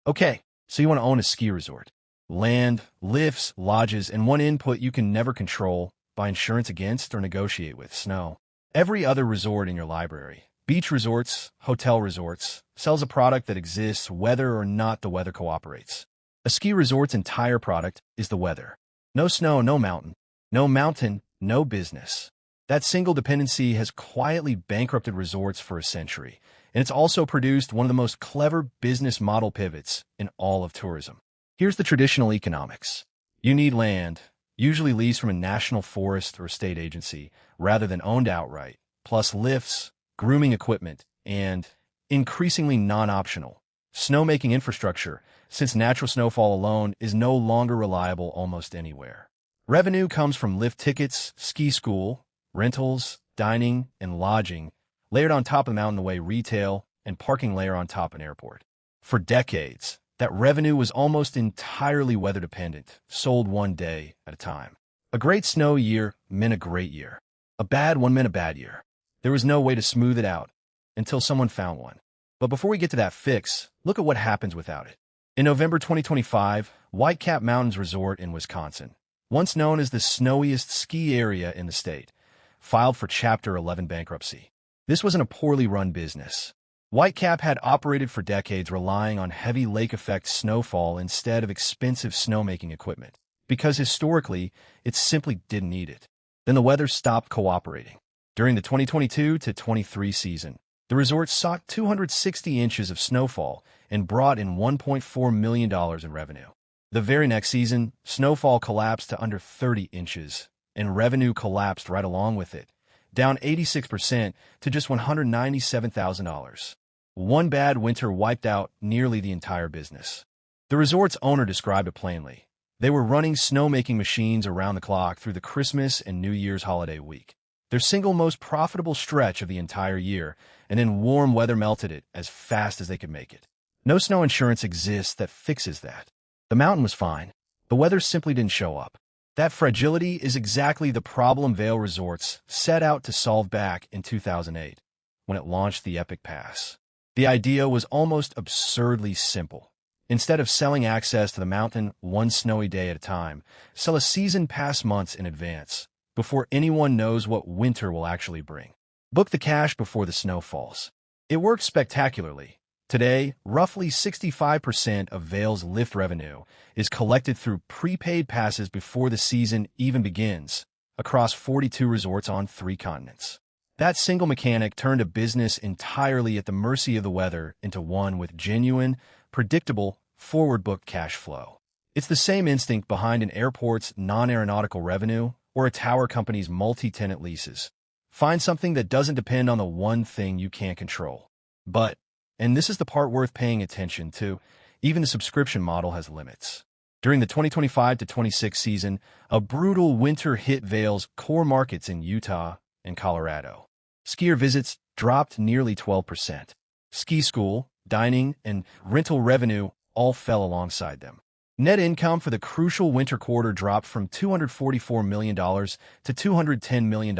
Okay, so you want to own a ski resort. Land, lifts, lodges, and one input you can never control, buy insurance against, or negotiate with: snow. Every other resort in your library, beach resorts, hotel resorts, sells a product that exists whether or not the weather cooperates. A ski resort's entire product is the weather. No snow, no mountain. No mountain, no business. That single dependency has quietly bankrupted resorts for a century, and it's also produced one of the most clever business model pivots in all of tourism. Here's the traditional economics. You need land, usually leased from a national forest or state agency, rather than owned outright, plus lifts, grooming equipment, and, increasingly non-optional, snowmaking infrastructure, since natural snowfall alone is no longer reliable almost anywhere. Revenue comes from lift tickets, ski school, rentals, dining, and lodging, layered on top of the mountain-away retail, and parking layer on top an airport. For decades, that revenue was almost entirely weather-dependent, sold one day at a time. A great snow year meant a great year. A bad one meant a bad year. There was no way to smooth it out until someone found one. But before we get to that fix, look at what happens without it. In November 2025, Whitecap Mountains Resort in Wisconsin, once known as the snowiest ski area in the state, filed for Chapter 11 bankruptcy. This wasn't a poorly run business. Whitecap had operated for decades relying on heavy lake-effect snowfall instead of expensive snowmaking equipment, because historically, it simply didn't need it. Then the weather stopped cooperating. During the 2022-23 season, the resort sought 260 inches of snowfall and brought in $1.4 million in revenue. The very next season, snowfall collapsed to under 30 inches, and revenue collapsed right along with it, down 86% to just $197,000. One bad winter wiped out nearly the entire business. The resort's owner described it plainly. They were running snowmaking machines around the clock through the Christmas and New Year's holiday week, their single most profitable stretch of the entire year, and then warm weather melted it as fast as they could make it. No snow insurance exists that fixes that. The mountain was fine. The weather simply didn't show up. That fragility is exactly the problem Vail Resorts set out to solve back in 2008, when it launched the Epic Pass. The idea was almost absurdly simple. Instead of selling access to the mountain one snowy day at a time, sell a season pass months in advance, before anyone knows what winter will actually bring. Book the cash before the snow falls. It worked spectacularly. Today, roughly 65% of Vail's lift revenue is collected through prepaid passes before the season even begins, across 42 resorts on 3 continents. That single mechanic turned a business entirely at the mercy of the weather into one with genuine, predictable, forward-booked cash flow. It's the same instinct behind an airport's non-aeronautical revenue or a tower company's multi-tenant leases. Find something that doesn't depend on the one thing you can't control. But, and this is the part worth paying attention to, even the subscription model has limits. During the 2025-26 season, a brutal winter hit Vail's core markets in Utah and Colorado. Skier visits dropped nearly 12%. Ski school, dining, and rental revenue all fell alongside them. Net income for the crucial winter quarter dropped from $244 million to $210 million,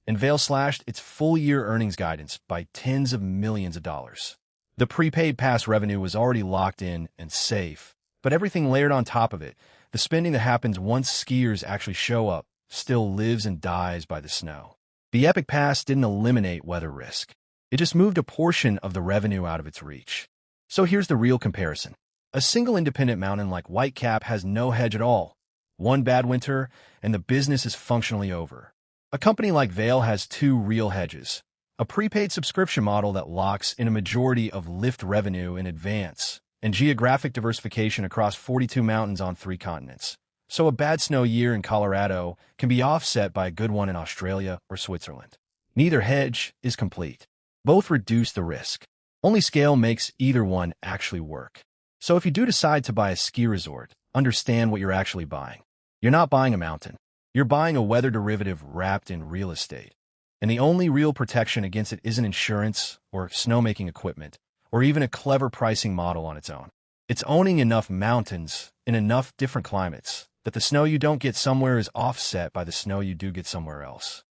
and Vail slashed its full-year earnings guidance by tens of millions of dollars. The prepaid pass revenue was already locked in and safe, but everything layered on top of it, the spending that happens once skiers actually show up, still lives and dies by the snow. The Epic Pass didn't eliminate weather risk. It just moved a portion of the revenue out of its reach. So here's the real comparison. A single independent mountain like Whitecap has no hedge at all. One bad winter, and the business is functionally over. A company like Vail has 2 real hedges. A prepaid subscription model that locks in a majority of lift revenue in advance, and geographic diversification across 42 mountains on 3 continents. So a bad snow year in Colorado can be offset by a good one in Australia or Switzerland. Neither hedge is complete. Both reduce the risk. Only scale makes either one actually work. So if you do decide to buy a ski resort, understand what you're actually buying. You're not buying a mountain. You're buying a weather derivative wrapped in real estate. And the only real protection against it isn't insurance or snowmaking equipment or even a clever pricing model on its own. It's owning enough mountains in enough different climates that the snow you don't get somewhere is offset by the snow you do get somewhere else.